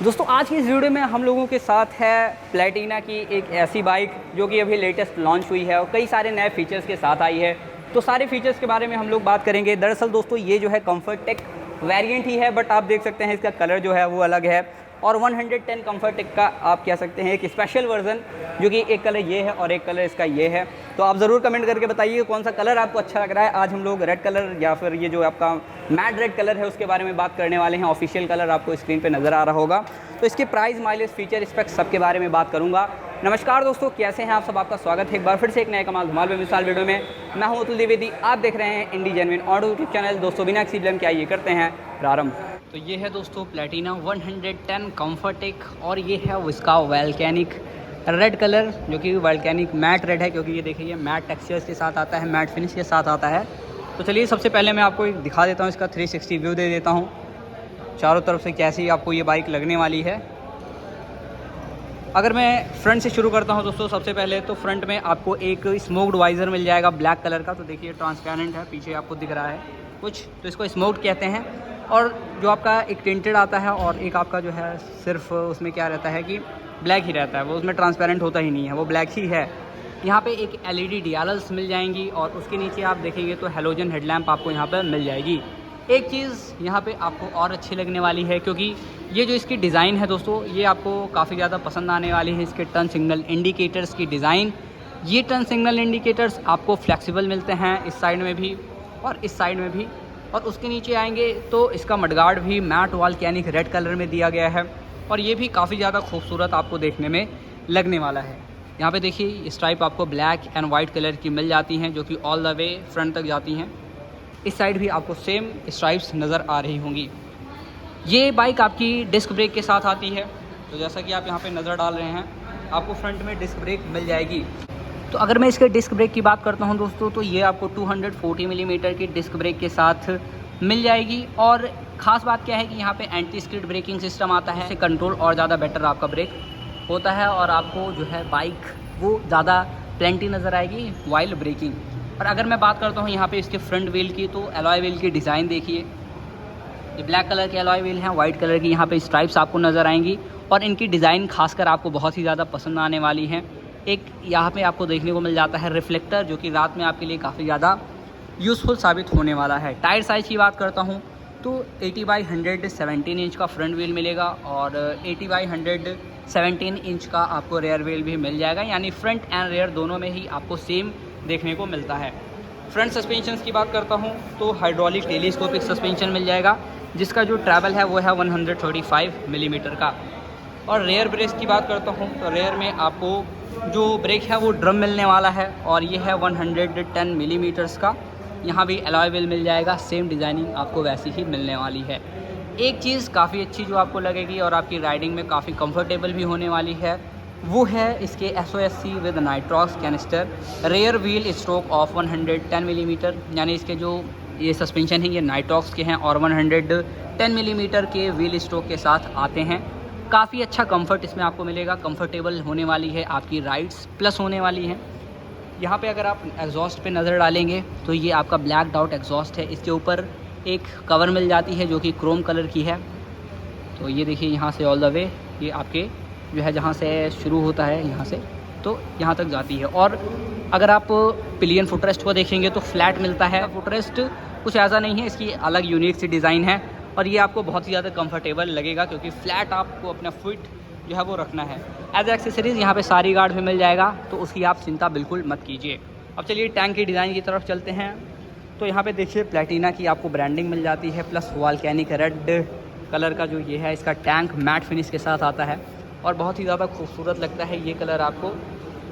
दोस्तों आज की इस वीडियो में हम लोगों के साथ है प्लैटिना की एक ऐसी बाइक जो कि अभी लेटेस्ट लॉन्च हुई है और कई सारे नए फीचर्स के साथ आई है। तो सारे फीचर्स के बारे में हम लोग बात करेंगे। दरअसल दोस्तों ये जो है कंफर्ट टेक वेरिएंट ही है, बट आप देख सकते हैं इसका कलर जो है वो अलग है। और 110 कंफर्ट टेक का आप कह सकते हैं एक स्पेशल वर्जन, जो कि एक कलर ये है और एक कलर इसका ये है। तो आप ज़रूर कमेंट करके बताइए कौन सा कलर आपको अच्छा लग रहा है। आज हम लोग रेड कलर या फिर ये जो आपका मैट रेड कलर है उसके बारे में बात करने वाले हैं। ऑफिशियल कलर आपको स्क्रीन पे नज़र आ रहा होगा। तो इसके प्राइस, माइलेज, फीचर, स्पेक्स सबके बारे में बात करूँगा। नमस्कार दोस्तों, कैसे हैं आप सब? आपका स्वागत है एक बार फिर से एक नए कमाल धमाल बेमिसाल वीडियो में। मैं हूं अतुल द्विवेदी, आप देख रहे हैं इंडी जेन्युइन ऑटो यूट्यूब चैनल। दोस्तों बिना किसी विलंब के आइए करते हैं प्रारंभ। तो ये है दोस्तों प्लैटिना 110 कंफर्ट टेक और ये है इसका वोल्केनिक रेड कलर, जो कि वोल्केनिक मैट रेड है, क्योंकि ये देखिए मैट टेक्सचर्स के साथ आता है, मैट फिनिश के साथ आता है। तो चलिए सबसे पहले मैं आपको एक दिखा देता हूँ, इसका 360 व्यू दे देता हूँ चारों तरफ से कैसी आपको ये बाइक लगने वाली है। अगर मैं फ्रंट से शुरू करता हूं दोस्तों, सबसे पहले तो फ्रंट में आपको एक स्मोक्ड वाइज़र मिल जाएगा ब्लैक कलर का। तो देखिए ट्रांसपेरेंट है, पीछे आपको दिख रहा है कुछ, तो इसको स्मोक्ड कहते हैं। और जो आपका एक टिंटेड आता है और एक आपका जो है सिर्फ उसमें क्या रहता है कि ब्लैक ही रहता है, वो उसमें ट्रांसपेरेंट होता ही नहीं है, वो ब्लैक ही है। यहाँ पे एक LED DRLs मिल जाएंगी और उसके नीचे आप देखेंगे तो हेलोजन हेडलैम्प आपको यहाँ पर मिल जाएगी। एक चीज़ यहाँ पे आपको और अच्छी लगने वाली है, क्योंकि ये जो इसकी डिज़ाइन है दोस्तों, ये आपको काफ़ी ज़्यादा पसंद आने वाली है। इसके टर्न सिग्नल इंडिकेटर्स की डिज़ाइन, ये टर्न सिग्नल इंडिकेटर्स आपको फ्लेक्सिबल मिलते हैं इस साइड में भी और इस साइड में भी। और उसके नीचे आएंगे तो इसका मडगार्ड भी मैट वोल्केनिक रेड कलर में दिया गया है और ये भी काफ़ी ज़्यादा खूबसूरत आपको देखने में लगने वाला है। यहाँ पे देखिए स्ट्राइप आपको ब्लैक एंड वाइट कलर की मिल जाती हैं, जो कि ऑल द वे फ्रंट तक जाती हैं। इस साइड भी आपको सेम स्ट्राइप्स नज़र आ रही होंगी। ये बाइक आपकी डिस्क ब्रेक के साथ आती है, तो जैसा कि आप यहाँ पे नज़र डाल रहे हैं आपको फ्रंट में डिस्क ब्रेक मिल जाएगी। तो अगर मैं इसके डिस्क ब्रेक की बात करता हूँ दोस्तों, तो ये आपको 240 मिलीमीटर की डिस्क ब्रेक के साथ मिल जाएगी। और ख़ास बात क्या है कि यहाँ पे एंटी स्किड ब्रेकिंग सिस्टम आता है, इससे कंट्रोल और ज़्यादा बेटर आपका ब्रेक होता है और आपको जो है बाइक वो ज़्यादा प्लेंटी नज़र आएगी वाइल ब्रेकिंग। और अगर मैं बात करता हूँ यहाँ पे इसके फ्रंट व्हील की, तो एलॉय व्हील की डिज़ाइन देखिए, ये ब्लैक कलर के एलॉय व्हील हैं, वाइट कलर की यहाँ पे स्ट्राइप्स आपको नज़र आएंगी और इनकी डिज़ाइन खासकर आपको बहुत ही ज़्यादा पसंद आने वाली है। एक यहाँ पे आपको देखने को मिल जाता है रिफ्लेक्टर, जो कि रात में आपके लिए काफ़ी ज़्यादा यूज़फुल साबित होने वाला है। टायर साइज़ की बात करता हूँ तो 80/100 17 इंच का फ्रंट व्हील मिलेगा और 80/100 17 इंच का आपको रेयर व्हील भी मिल जाएगा, यानी फ्रंट एंड रेयर दोनों में ही आपको सेम देखने को मिलता है। फ्रंट सस्पेंशन की बात करता हूँ तो हाइड्रोलिक टेलीस्कोपिक सस्पेंशन मिल जाएगा, जिसका जो ट्रैवल है वो है 135 मिलीमीटर का। और रेयर ब्रेक की बात करता हूँ तो रेयर में आपको जो ब्रेक है वो ड्रम मिलने वाला है और ये है 110 मिलीमीटर्स का। यहाँ भी एलॉय व्हील मिल जाएगा, सेम डिज़ाइनिंग आपको वैसी ही मिलने वाली है। एक चीज़ काफ़ी अच्छी जो आपको लगेगी और आपकी राइडिंग में काफ़ी कंफर्टेबल भी होने वाली है, वो है इसके SOSC with Nitrox canister rear wheel stroke of 110 millimetre, यानी इसके जो ये सस्पेंशन है ये नाइट्रॉक्स के हैं और 110 मिलीमीटर के व्हील स्ट्रोक के साथ आते हैं। काफ़ी अच्छा कंफर्ट इसमें आपको मिलेगा, कंफर्टेबल होने वाली है, आपकी राइड्स प्लस होने वाली हैं। यहाँ पे अगर आप एग्जॉस्ट पे नज़र डालेंगे तो ये आपका ब्लैक डाउट एग्जॉस्ट है, इसके ऊपर एक कवर मिल जाती है जो कि क्रोम कलर की है। तो ये देखिए यहाँ से ऑल द वे ये आपके जो है जहाँ से शुरू होता है यहाँ से तो यहाँ तक जाती है। और अगर आप पिलियन फुटरेस्ट को देखेंगे तो फ्लैट मिलता है। फुटरेस्ट कुछ ऐसा नहीं है, इसकी अलग यूनिक सी डिज़ाइन है और ये आपको बहुत ही ज़्यादा कंफर्टेबल लगेगा, क्योंकि फ्लैट आपको अपना फुट जो है वो रखना है। एज एक्सेसरीज़ यहाँ पे सारी गार्ड भी मिल जाएगा, तो उसकी आप चिंता बिल्कुल मत कीजिए। अब चलिए टैंक की डिज़ाइन की तरफ चलते हैं। तो यहाँ पे देखिए प्लैटिना की आपको ब्रांडिंग मिल जाती है, प्लस वोल्केनिक रेड कलर का जो ये है इसका टैंक मैट फिनिश के साथ आता है और बहुत ही ज़्यादा खूबसूरत लगता है ये कलर आपको।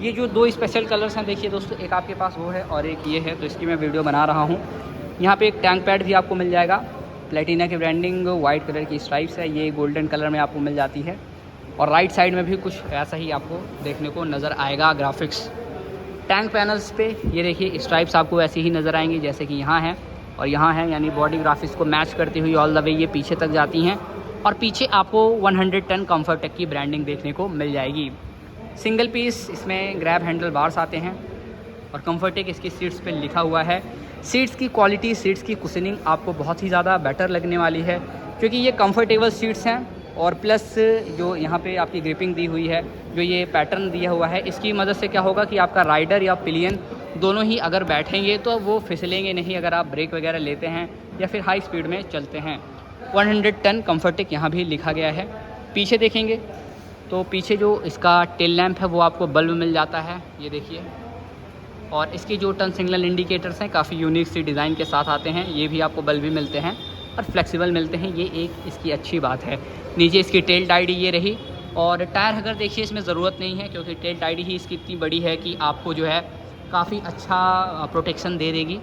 ये जो दो स्पेशल कलर्स हैं देखिए दोस्तों, एक आपके पास वो है और एक ये है, तो इसकी मैं वीडियो बना रहा हूँ। यहाँ पे एक टैंक पैड भी आपको मिल जाएगा, प्लैटिना की ब्रांडिंग, वाइट कलर की स्ट्राइप्स है, ये गोल्डन कलर में आपको मिल जाती है। और राइट साइड में भी कुछ ऐसा ही आपको देखने को नज़र आएगा ग्राफिक्स। टैंक पैनल्स पे ये देखिए स्ट्राइप्स आपको ऐसी ही नज़र आएंगी जैसे कि यहाँ है और यहाँ है, यानी बॉडी ग्राफिक्स को मैच करती हुई ऑल द वे ये पीछे तक जाती हैं और पीछे आपको 110 कंफर्ट टेक की ब्रांडिंग देखने को मिल जाएगी। सिंगल पीस इसमें ग्रैब हैंडल बार्स आते हैं और कंफर्ट टेक इसकी सीट्स पे लिखा हुआ है। सीट्स की क्वालिटी, सीट्स की कुशनिंग आपको बहुत ही ज़्यादा बेटर लगने वाली है, क्योंकि ये कंफर्टेबल सीट्स हैं और प्लस जो यहाँ पे आपकी ग्रिपिंग दी हुई है, जो ये पैटर्न दिया हुआ है, इसकी मदद से क्या होगा कि आपका राइडर या पिलियन दोनों ही अगर बैठेंगे तो वो फिसलेंगे नहीं अगर आप ब्रेक वगैरह लेते हैं या फिर हाई स्पीड में चलते हैं। 110 कम्फर्टिक यहाँ भी लिखा गया है। पीछे देखेंगे तो पीछे जो इसका टेल लैंप है वो आपको बल्ब मिल जाता है, ये देखिए। और इसकी जो टर्न सिग्नल इंडिकेटर्स हैं काफ़ी यूनिक सी डिज़ाइन के साथ आते हैं, ये भी आपको बल्ब भी मिलते हैं और फ्लेक्सिबल मिलते हैं, ये एक इसकी अच्छी बात है। नीचे इसकी टेल टाइडी ये रही। और टायर अगर देखिए इसमें ज़रूरत नहीं है क्योंकि टेल टाइडी ही इसकी इतनी बड़ी है कि आपको जो है काफ़ी अच्छा प्रोटेक्शन दे देगी।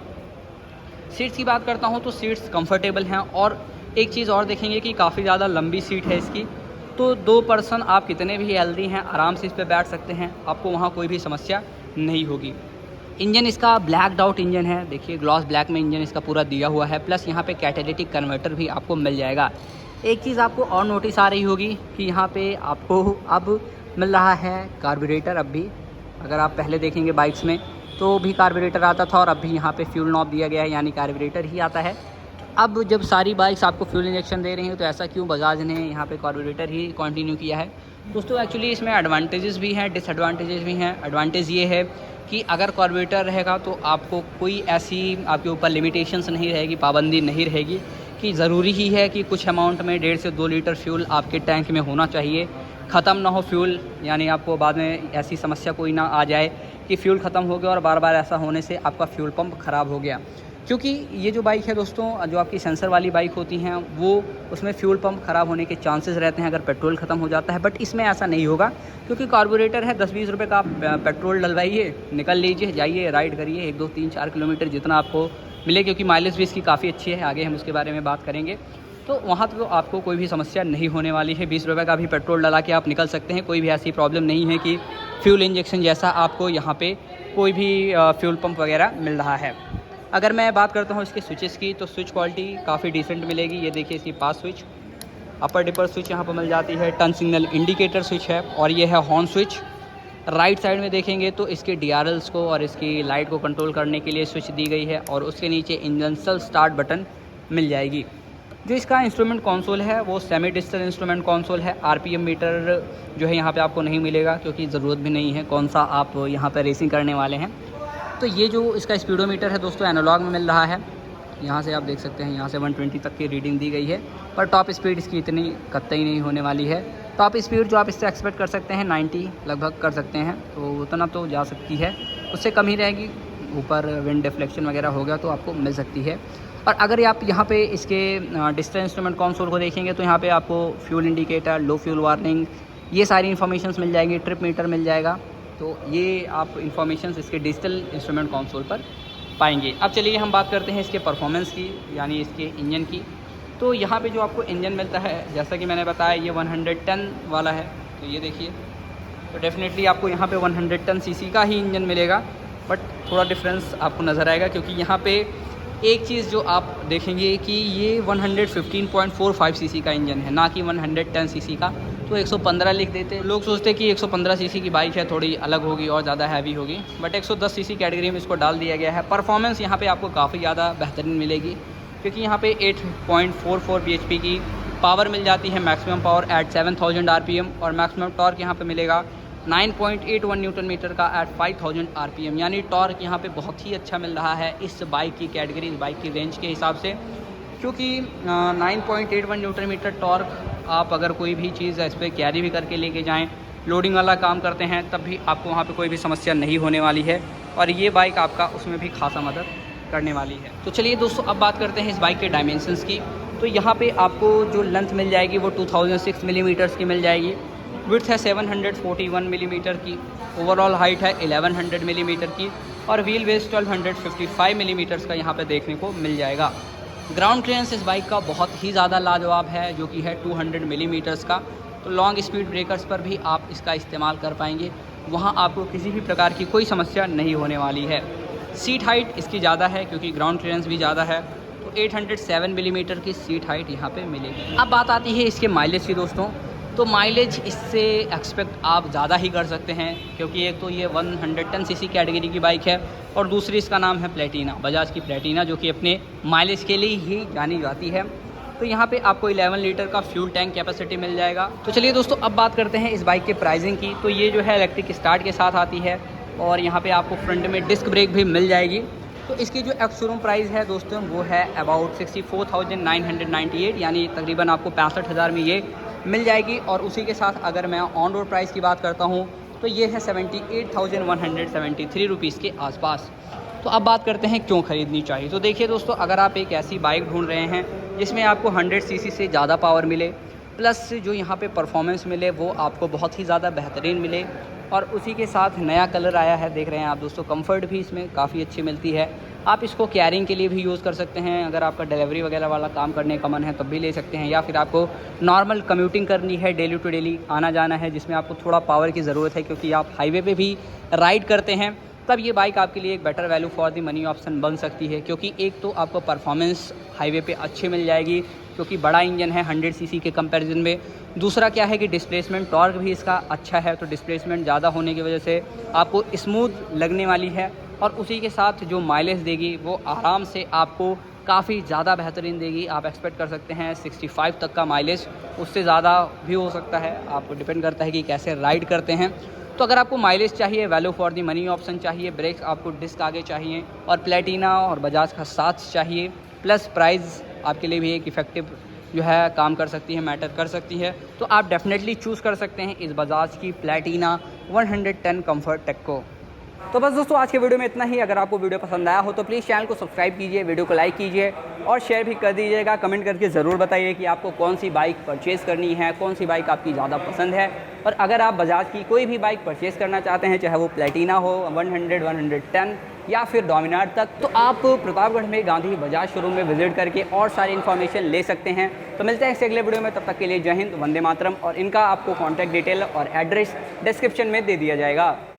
सीट्स की बात करता हूँ तो सीट्स कंफर्टेबल हैं और एक चीज़ और देखेंगे कि काफ़ी ज़्यादा लंबी सीट है इसकी, तो 2 पर्सन आप कितने भी हेल्दी हैं आराम से इस पर बैठ सकते हैं, आपको वहाँ कोई भी समस्या नहीं होगी। इंजन इसका ब्लैक आउट इंजन है, देखिए ग्लॉस ब्लैक में इंजन इसका पूरा दिया हुआ है, प्लस यहाँ पे कैटालिटिक कन्वर्टर भी आपको मिल जाएगा। एक चीज़ आपको और नोटिस आ रही होगी कि यहाँ पे आपको अब मिल रहा है कार्बोरेटर। अब भी अगर आप पहले देखेंगे बाइक्स में तो भी कार्बोरेटर आता था और अब भी यहाँ पे फ्यूल नॉब दिया गया है, यानी कार्बोरेटर ही आता है। अब जब सारी बाइक्स आपको फ्यूल इंजेक्शन दे रही हैं तो ऐसा क्यों बजाज ने यहाँ पे कार्बोरेटर ही कंटिन्यू किया है? दोस्तों एक्चुअली इसमें एडवांटेजेस भी हैं, डिसएडवांटेजेस भी हैं। एडवांटेज ये है कि अगर कार्बोरेटर रहेगा तो आपको कोई ऐसी आपके ऊपर लिमिटेशंस नहीं रहेगी, पाबंदी नहीं रहेगी कि ज़रूरी ही है कि कुछ अमाउंट में 1.5 से 2 लीटर फ्यूल आपके टैंक में होना चाहिए, ख़त्म ना हो फ्यूल, यानी आपको बाद में ऐसी समस्या कोई ना आ जाए कि फ्यूल ख़त्म हो गया और बार बार ऐसा होने से आपका फ्यूल पंप ख़राब हो गया। क्योंकि ये जो बाइक है दोस्तों, जो आपकी सेंसर वाली बाइक होती हैं वो उसमें फ्यूल पंप ख़राब होने के चांसेस रहते हैं अगर पेट्रोल ख़त्म हो जाता है, बट इसमें ऐसा नहीं होगा क्योंकि कार्बोरेटर है। 10-20 रुपये का आप पेट्रोल डलवाइए, निकल लीजिए, जाइए राइड करिए 1, 2, 3, 4 किलोमीटर जितना आपको मिले, क्योंकि माइलेज भी इसकी काफ़ी अच्छी है, आगे हम उसके बारे में बात करेंगे। तो वहाँ तो आपको कोई भी समस्या नहीं होने वाली है। 20 रुपये का भी पेट्रोल डला के आप निकल सकते हैं, कोई भी ऐसी प्रॉब्लम नहीं है कि फ्यूल इंजेक्शन जैसा आपको यहाँ पे कोई भी फ्यूल पंप वगैरह मिल रहा है। अगर मैं बात करता हूँ इसके स्विचेस की तो स्विच क्वालिटी काफ़ी डिसेंट मिलेगी। ये देखिए इसकी पास स्विच, अपर डिपर स्विच यहाँ पर मिल जाती है, टर्न सिग्नल इंडिकेटर स्विच है और ये है हॉर्न स्विच। राइट साइड में देखेंगे तो इसके DRLs को और इसकी लाइट को कंट्रोल करने के लिए स्विच दी गई है और उसके नीचे इंजन सेल्फ स्टार्ट बटन मिल जाएगी। जो इसका इंस्ट्रूमेंट कंसोल है वो सेमी डिजिटल इंस्ट्रूमेंट कंसोल है। RPM मीटर जो है यहाँ पे आपको नहीं मिलेगा क्योंकि ज़रूरत भी नहीं है, कौन सा आप यहाँ पे रेसिंग करने वाले हैं। तो ये जो इसका स्पीडोमीटर है दोस्तों एनालॉग में मिल रहा है, यहाँ से आप देख सकते हैं, यहाँ से 120 तक की रीडिंग दी गई है, पर टॉप स्पीड इसकी इतनी कतई नहीं होने वाली है। टॉप स्पीड जो आप इससे एक्सपेक्ट कर सकते हैं 90 लगभग कर सकते हैं, तो उतना तो जा सकती है, उससे कम ही रहेगी। ऊपर विंड डिफ्लेक्शन वगैरह हो गया तो आपको मिल सकती है। और अगर आप यहाँ पे इसके डिजिटल इंस्ट्रूमेंट कंसोल को देखेंगे तो यहाँ पे आपको फ्यूल इंडिकेटर, लो फ्यूल वार्निंग, ये सारी इन्फॉर्मेशंस मिल जाएंगी, ट्रिप मीटर मिल जाएगा। तो ये आप इन्फॉर्मेशंस इसके डिजिटल इंस्ट्रूमेंट कंसोल पर पाएंगे। अब चलिए हम बात करते हैं इसके परफॉर्मेंस की, यानी इसके इंजन की। तो यहाँ पे जो आपको इंजन मिलता है, जैसा कि मैंने बताया, ये 110 वाला है। तो ये देखिए, तो डेफिनेटली आपको यहाँ पे 110 सीसी का ही इंजन मिलेगा, बट थोड़ा डिफरेंस आपको नज़र आएगा क्योंकि यहाँ पे एक चीज़ जो आप देखेंगे कि ये 115.45 सीसी का इंजन है, ना कि 110 सीसी का। तो 115 लिख देते, लोग सोचते हैं कि 115 सीसी की बाइक है, थोड़ी अलग होगी और ज़्यादा हैवी होगी, बट 110 सीसी कैटेगरी में इसको डाल दिया गया है। परफॉर्मेंस यहाँ पे आपको काफ़ी ज़्यादा बेहतरीन मिलेगी क्योंकि यहाँ पे 8.44 bhp की पावर मिल जाती है, मैक्सिमम पावर एट 7000 RPM, और मैक्सिमम टॉर्क यहाँ पे मिलेगा 9.81 न्यूटन मीटर का एट 5000 RPM, यानी टॉर्क यहाँ पे बहुत ही अच्छा मिल रहा है इस बाइक की कैटेगरी, इस बाइक की रेंज के हिसाब से। क्योंकि 9.81 न्यूटन मीटर टॉर्क आप अगर कोई भी चीज़ इस पर कैरी भी करके लेके जाएं, लोडिंग वाला काम करते हैं, तब भी आपको वहाँ पे कोई भी समस्या नहीं होने वाली है और ये बाइक आपका उसमें भी खासा मदद करने वाली है। तो चलिए दोस्तों, अब बात करते हैं इस बाइक के डायमेंशंस की। तो यहाँ पे आपको जो लेंथ मिल जाएगी वो 2006 मिलीमीटर्स की मिल जाएगी, विड्थ है 741 मिलीमीटर की, ओवरऑल हाइट है 1100 मिलीमीटर की और व्हील बेस 1255 मिलीमीटर्स का यहाँ पे देखने को मिल जाएगा। ग्राउंड क्लियरेंस इस बाइक का बहुत ही ज़्यादा लाजवाब है, जो कि है 200 मिलीमीटर्स का। तो लॉन्ग स्पीड ब्रेकर्स पर भी आप इसका इस्तेमाल कर पाएंगे, वहाँ आपको किसी भी प्रकार की कोई समस्या नहीं होने वाली है। सीट हाइट इसकी ज़्यादा है क्योंकि ग्राउंड क्लियरेंस भी ज़्यादा है, तो 807 मिलीमीटर की सीट हाइट यहाँ पे मिलेगी। अब बात आती है इसके माइलेज की दोस्तों। तो माइलेज इससे एक्सपेक्ट आप ज़्यादा ही कर सकते हैं क्योंकि एक तो ये 110 सीसी कैटेगरी की बाइक है और दूसरी इसका नाम है प्लेटिना, बजाज की प्लेटिना, जो कि अपने माइलेज के लिए ही जानी जाती है। तो यहाँ पे आपको 11 लीटर का फ्यूल टैंक कैपेसिटी मिल जाएगा। तो चलिए दोस्तों, अब बात करते हैं इस बाइक के प्राइसिंग की। तो ये जो है इलेक्ट्रिक स्टार्ट के साथ आती है और यहाँ पे आपको फ्रंट में डिस्क ब्रेक भी मिल जाएगी। तो इसकी जो एक्स शोरूम प्राइस है दोस्तों वो है अबाउट 64,998, यानी तकरीबन आपको 65,000 में ये मिल जाएगी। और उसी के साथ अगर मैं ऑन रोड प्राइस की बात करता हूँ तो ये है 78,173 रुपीज़ के आसपास। तो अब बात करते हैं क्यों ख़रीदनी चाहिए। तो देखिए दोस्तों, अगर आप एक ऐसी बाइक ढूंढ रहे हैं जिसमें आपको 100 सीसी से ज़्यादा पावर मिले, प्लस जो यहाँ पे परफॉर्मेंस मिले वो आपको बहुत ही ज़्यादा बेहतरीन मिले, और उसी के साथ नया कलर आया है, देख रहे हैं आप दोस्तों, कंफर्ट भी इसमें काफ़ी अच्छी मिलती है। आप इसको कैरिंग के लिए भी यूज़ कर सकते हैं, अगर आपका डिलीवरी वगैरह वाला काम करने का मन है तब भी ले सकते हैं, या फिर आपको नॉर्मल कम्यूटिंग करनी है, डेली टू डेली आना जाना है जिसमें आपको थोड़ा पावर की ज़रूरत है क्योंकि आप हाईवे पे भी राइड करते हैं, तब ये बाइक आपके लिए एक better value for the money option बन सकती है। क्योंकि एक तो आपको परफॉर्मेंस हाईवे पे अच्छी मिल जाएगी क्योंकि बड़ा इंजन है 100 सीसी के कंपैरिजन में। दूसरा क्या है कि डिस्प्लेसमेंट टॉर्क भी इसका अच्छा है, तो डिस्प्लेसमेंट ज़्यादा होने की वजह से आपको स्मूथ लगने वाली है, और उसी के साथ जो माइलेज देगी वो आराम से आपको काफ़ी ज़्यादा बेहतरीन देगी। आप एक्सपेक्ट कर सकते हैं 65 तक का माइलेज, उससे ज़्यादा भी हो सकता है, आपको डिपेंड करता है कि कैसे राइड करते हैं। तो अगर आपको माइलेज चाहिए, value for the money option चाहिए, ब्रेक्स आपको डिस्क आगे चाहिए, और प्लेटिना और बजाज का साथ चाहिए, प्लस प्राइस आपके लिए भी एक इफ़ेक्टिव जो है काम कर सकती है, मैटर कर सकती है, तो आप डेफिनेटली चूज़ कर सकते हैं इस बजाज की प्लेटिना 110 कम्फर्ट टेक को। तो बस दोस्तों, आज के वीडियो में इतना ही। अगर आपको वीडियो पसंद आया हो तो प्लीज़ चैनल को सब्सक्राइब कीजिए, वीडियो को लाइक कीजिए और शेयर भी कर दीजिएगा। कमेंट करके ज़रूर बताइए कि आपको कौन सी बाइक परचेज़ करनी है, कौन सी बाइक आपकी ज़्यादा पसंद है। और अगर आप बजाज की कोई भी बाइक परचेज़ करना चाहते हैं, चाहे वो प्लेटिना हो 100, 110 या फिर डोमिनार तक, तो आप प्रतापगढ़ में गांधी बजाज शोरूम में विजिट करके और सारी इन्फॉर्मेशन ले सकते हैं। तो मिलते हैं इस अगले वीडियो में, तब तक के लिए जय हिंद, वंदे मातरम। और इनका आपको कॉन्टैक्ट डिटेल और एड्रेस डिस्क्रिप्शन में दे दिया जाएगा।